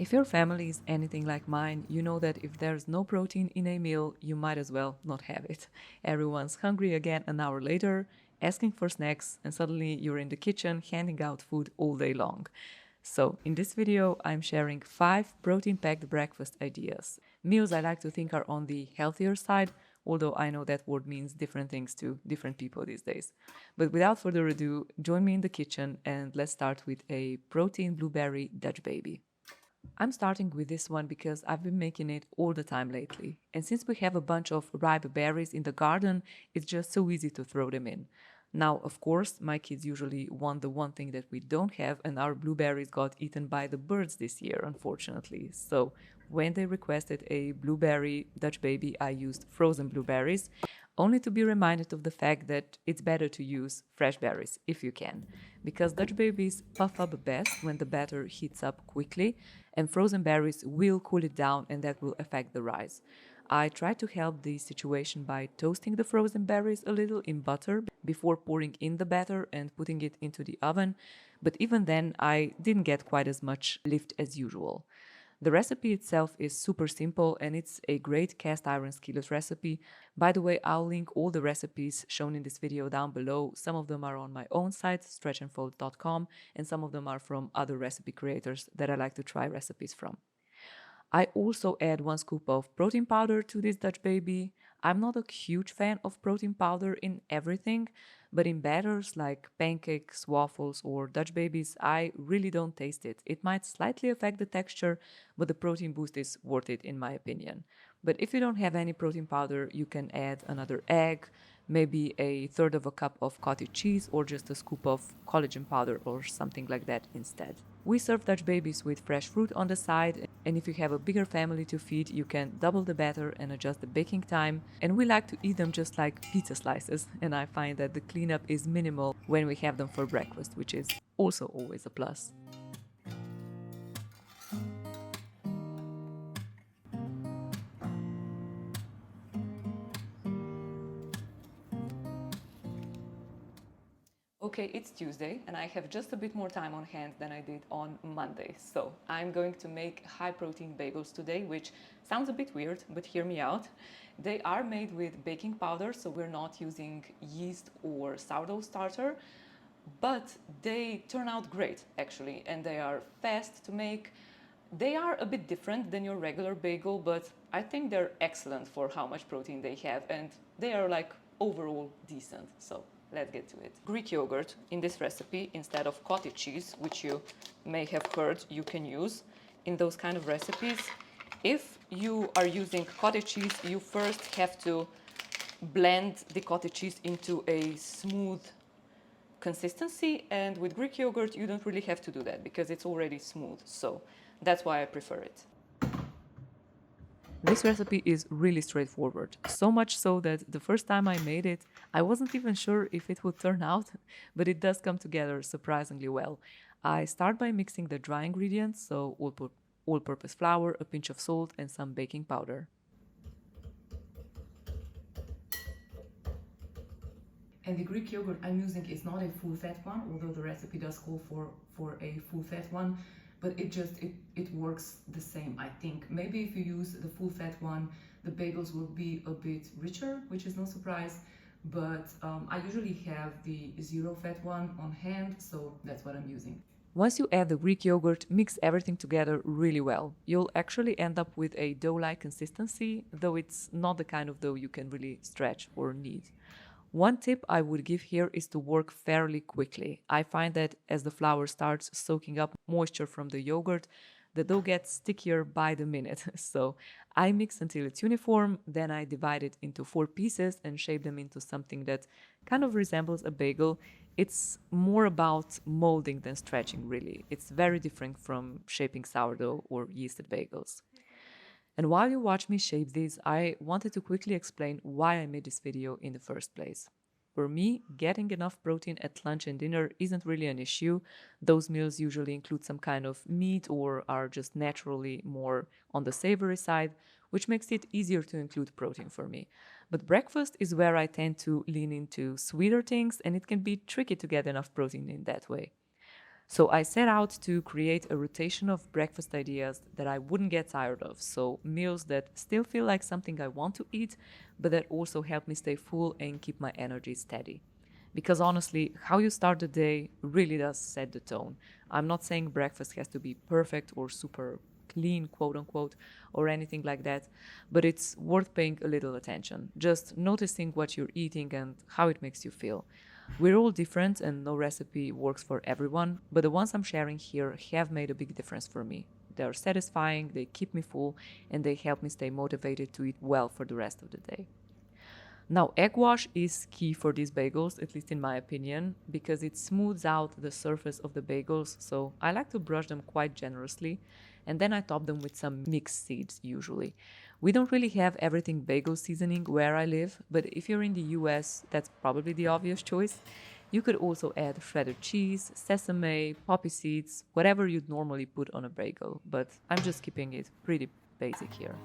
If your family is anything like mine, you know that if there's no protein in a meal, you might as well not have it. Everyone's hungry again an hour later, asking for snacks, and suddenly you're in the kitchen handing out food all day long. So, in this video, I'm sharing 5 protein packed breakfast ideas. Meals I like to think are on the healthier side, although I know that word means different things to different people these days. But without further ado, join me in the kitchen and let's start with a protein blueberry Dutch baby. I'm starting with this one because I've been making it all the time lately. And since we have a bunch of ripe berries in the garden, it's just so easy to throw them in. Now, of course, my kids usually want the one thing that we don't have, and our blueberries got eaten by the birds this year, unfortunately. So, when they requested a blueberry Dutch baby, I used frozen blueberries, only to be reminded of the fact that it's better to use fresh berries if you can, because Dutch babies puff up best when the batter heats up quickly, and frozen berries will cool it down and that will affect the rise. I try to help the situation by toasting the frozen berries a little in butter before pouring in the batter and putting it into the oven, but even then I didn't get quite as much lift as usual. The recipe itself is super simple and it's a great cast iron skillet recipe. By the way, I'll link all the recipes shown in this video down below. Some of them are on my own site, stretchandfold.com, and some of them are from other recipe creators that I like to try recipes from. I also add 1 scoop of protein powder to this Dutch baby. I'm not a huge fan of protein powder in everything, but in batters like pancakes, waffles, or Dutch babies, I really don't taste it. It might slightly affect the texture, but the protein boost is worth it in my opinion. But if you don't have any protein powder, you can add another egg, maybe a third of a cup of cottage cheese, or just a scoop of collagen powder or something like that instead. We serve Dutch babies with fresh fruit on the side, and if you have a bigger family to feed, you can double the batter and adjust the baking time. And we like to eat them just like pizza slices, and I find that the cleanup is minimal when we have them for breakfast, which is also always a plus. Okay, it's Tuesday and I have just a bit more time on hand than I did on Monday. So I'm going to make high protein bagels today, which sounds a bit weird, but hear me out. They are made with baking powder, so we're not using yeast or sourdough starter, but they turn out great actually, and they are fast to make. They are a bit different than your regular bagel, but I think they're excellent for how much protein they have, and they are like overall decent. So let's get to it. Greek yogurt in this recipe instead of cottage cheese, which you may have heard you can use in those kind of recipes. If you are using cottage cheese, you first have to blend the cottage cheese into a smooth consistency, and with Greek yogurt you don't really have to do that because it's already smooth, so that's why I prefer it. This recipe is really straightforward, so much so that the first time I made it, I wasn't even sure if it would turn out, but it does come together surprisingly well. I start by mixing the dry ingredients, so all-purpose flour, a pinch of salt, and some baking powder. And the Greek yogurt I'm using is not a full-fat one, although the recipe does call for a full-fat one, but it works the same, I think. Maybe if you use the full-fat one, the bagels will be a bit richer, which is no surprise, but I usually have the zero-fat one on hand, so that's what I'm using. Once you add the Greek yogurt, mix everything together really well. You'll actually end up with a dough-like consistency, though it's not the kind of dough you can really stretch or knead. One tip I would give here is to work fairly quickly. I find that as the flour starts soaking up moisture from the yogurt, the dough gets stickier by the minute. So I mix until it's uniform, then I divide it into 4 pieces and shape them into something that kind of resembles a bagel. It's more about molding than stretching, really. It's very different from shaping sourdough or yeasted bagels. And while you watch me shape these, I wanted to quickly explain why I made this video in the first place. For me, getting enough protein at lunch and dinner isn't really an issue. Those meals usually include some kind of meat or are just naturally more on the savory side, which makes it easier to include protein for me. But breakfast is where I tend to lean into sweeter things, and it can be tricky to get enough protein in that way. So I set out to create a rotation of breakfast ideas that I wouldn't get tired of. So meals that still feel like something I want to eat, but that also help me stay full and keep my energy steady. Because honestly, how you start the day really does set the tone. I'm not saying breakfast has to be perfect or super clean, quote unquote, or anything like that, but it's worth paying a little attention. Just noticing what you're eating and how it makes you feel. We're all different and no recipe works for everyone, but the ones I'm sharing here have made a big difference for me. They're satisfying, they keep me full, and they help me stay motivated to eat well for the rest of the day. Now, egg wash is key for these bagels, at least in my opinion, because it smooths out the surface of the bagels. So I like to brush them quite generously, and then I top them with some mixed seeds usually. We don't really have everything bagel seasoning where I live, but if you're in the US, that's probably the obvious choice. You could also add shredded cheese, sesame, poppy seeds, whatever you'd normally put on a bagel, but I'm just keeping it pretty basic here.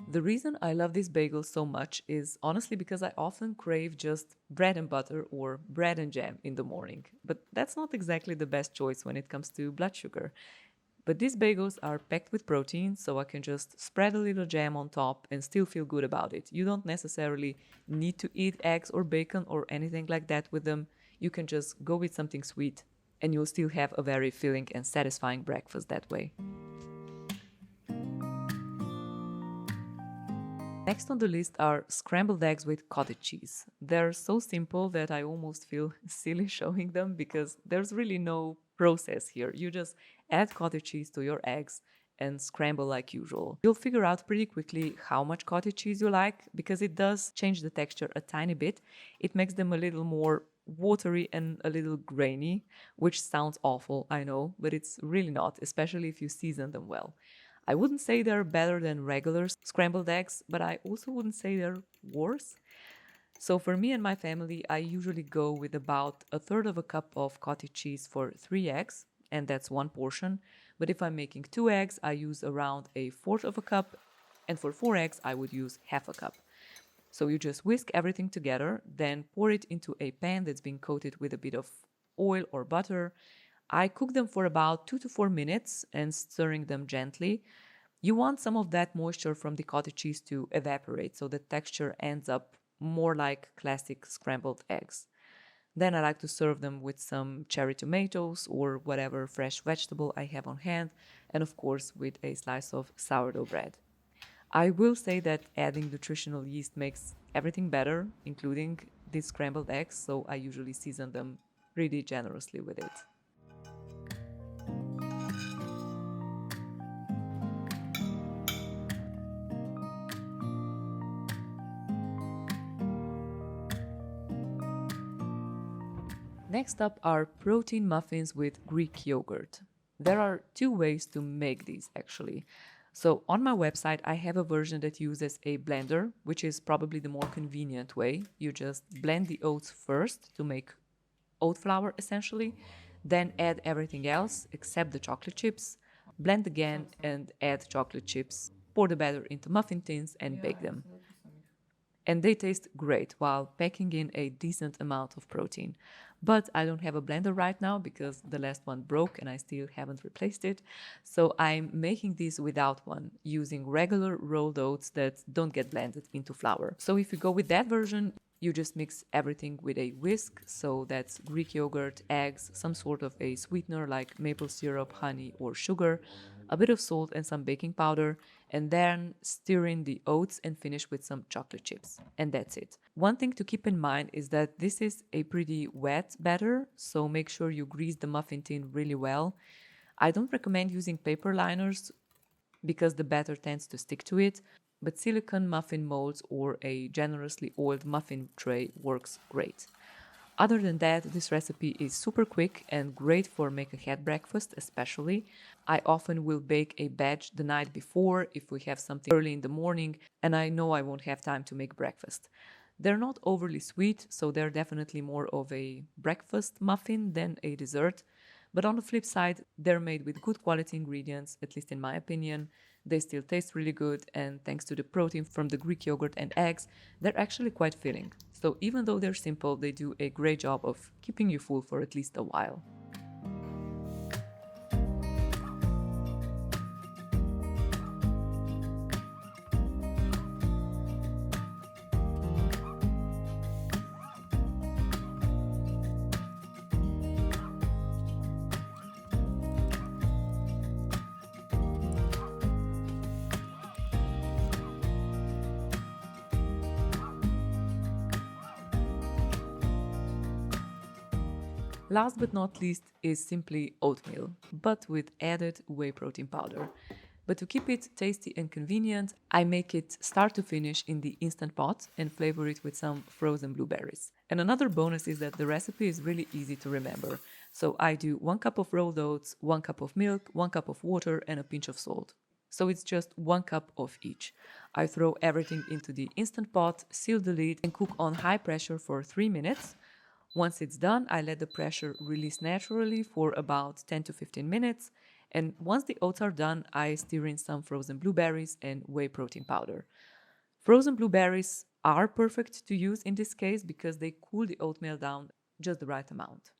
The reason I love these bagels so much is honestly because I often crave just bread and butter or bread and jam in the morning. But that's not exactly the best choice when it comes to blood sugar. But these bagels are packed with protein, so I can just spread a little jam on top and still feel good about it. You don't necessarily need to eat eggs or bacon or anything like that with them. You can just go with something sweet, and you'll still have a very filling and satisfying breakfast that way. Next on the list are scrambled eggs with cottage cheese. They're so simple that I almost feel silly showing them because there's really no process here. You just add cottage cheese to your eggs and scramble like usual. You'll figure out pretty quickly how much cottage cheese you like because it does change the texture a tiny bit. It makes them a little more watery and a little grainy, which sounds awful, I know, but it's really not, especially if you season them well. I wouldn't say they're better than regular scrambled eggs, but I also wouldn't say they're worse. So for me and my family, I usually go with about a third of a cup of cottage cheese for 3 eggs, and that's one portion. But if I'm making 2 eggs, I use around a fourth of a cup, and for 4 eggs, I would use half a cup. So you just whisk everything together, then pour it into a pan that's been coated with a bit of oil or butter. I cook them for about 2 to 4 minutes and stirring them gently. You want some of that moisture from the cottage cheese to evaporate so the texture ends up more like classic scrambled eggs. Then I like to serve them with some cherry tomatoes or whatever fresh vegetable I have on hand, and of course with a slice of sourdough bread. I will say that adding nutritional yeast makes everything better, including these scrambled eggs, so I usually season them pretty generously with it. Next up are protein muffins with Greek yogurt. There are two ways to make these actually. So on my website, I have a version that uses a blender, which is probably the more convenient way. You just blend the oats first to make oat flour essentially, then add everything else except the chocolate chips, blend again and add chocolate chips, pour the batter into muffin tins and bake them. And they taste great while packing in a decent amount of protein. But I don't have a blender right now because the last one broke and I still haven't replaced it. So I'm making these without one using regular rolled oats that don't get blended into flour. So if you go with that version, you just mix everything with a whisk. So that's Greek yogurt, eggs, some sort of a sweetener like maple syrup, honey, or sugar, a bit of salt, and some baking powder, and then stir in the oats and finish with some chocolate chips. And that's it. One thing to keep in mind is that this is a pretty wet batter, so make sure you grease the muffin tin really well. I don't recommend using paper liners because the batter tends to stick to it, but silicone muffin molds or a generously oiled muffin tray works great. Other than that, this recipe is super quick and great for make ahead breakfast, especially. I often will bake a batch the night before if we have something early in the morning and I know I won't have time to make breakfast. They're not overly sweet, so they're definitely more of a breakfast muffin than a dessert, But on the flip side, they're made with good quality ingredients, at least in my opinion. They still taste really good, and thanks to the protein from the Greek yogurt and eggs, they're actually quite filling. So even though they're simple, they do a great job of keeping you full for at least a while. Last but not least is simply oatmeal, but with added whey protein powder. But to keep it tasty and convenient, I make it start to finish in the instant pot and flavor it with some frozen blueberries. And another bonus is that the recipe is really easy to remember. So I do 1 cup of rolled oats, 1 cup of milk, 1 cup of water, and a pinch of salt. So it's just 1 cup of each. I throw everything into the instant pot, seal the lid, and cook on high pressure for 3 minutes. Once it's done, I let the pressure release naturally for about 10 to 15 minutes. And once the oats are done, I stir in some frozen blueberries and whey protein powder. Frozen blueberries are perfect to use in this case because they cool the oatmeal down just the right amount.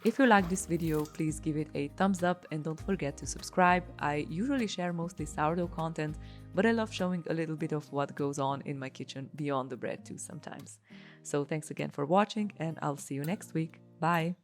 If you like this video, please give it a thumbs up and don't forget to subscribe. I usually share mostly sourdough content, but I love showing a little bit of what goes on in my kitchen beyond the bread too sometimes. So thanks again for watching, and I'll see you next week. Bye!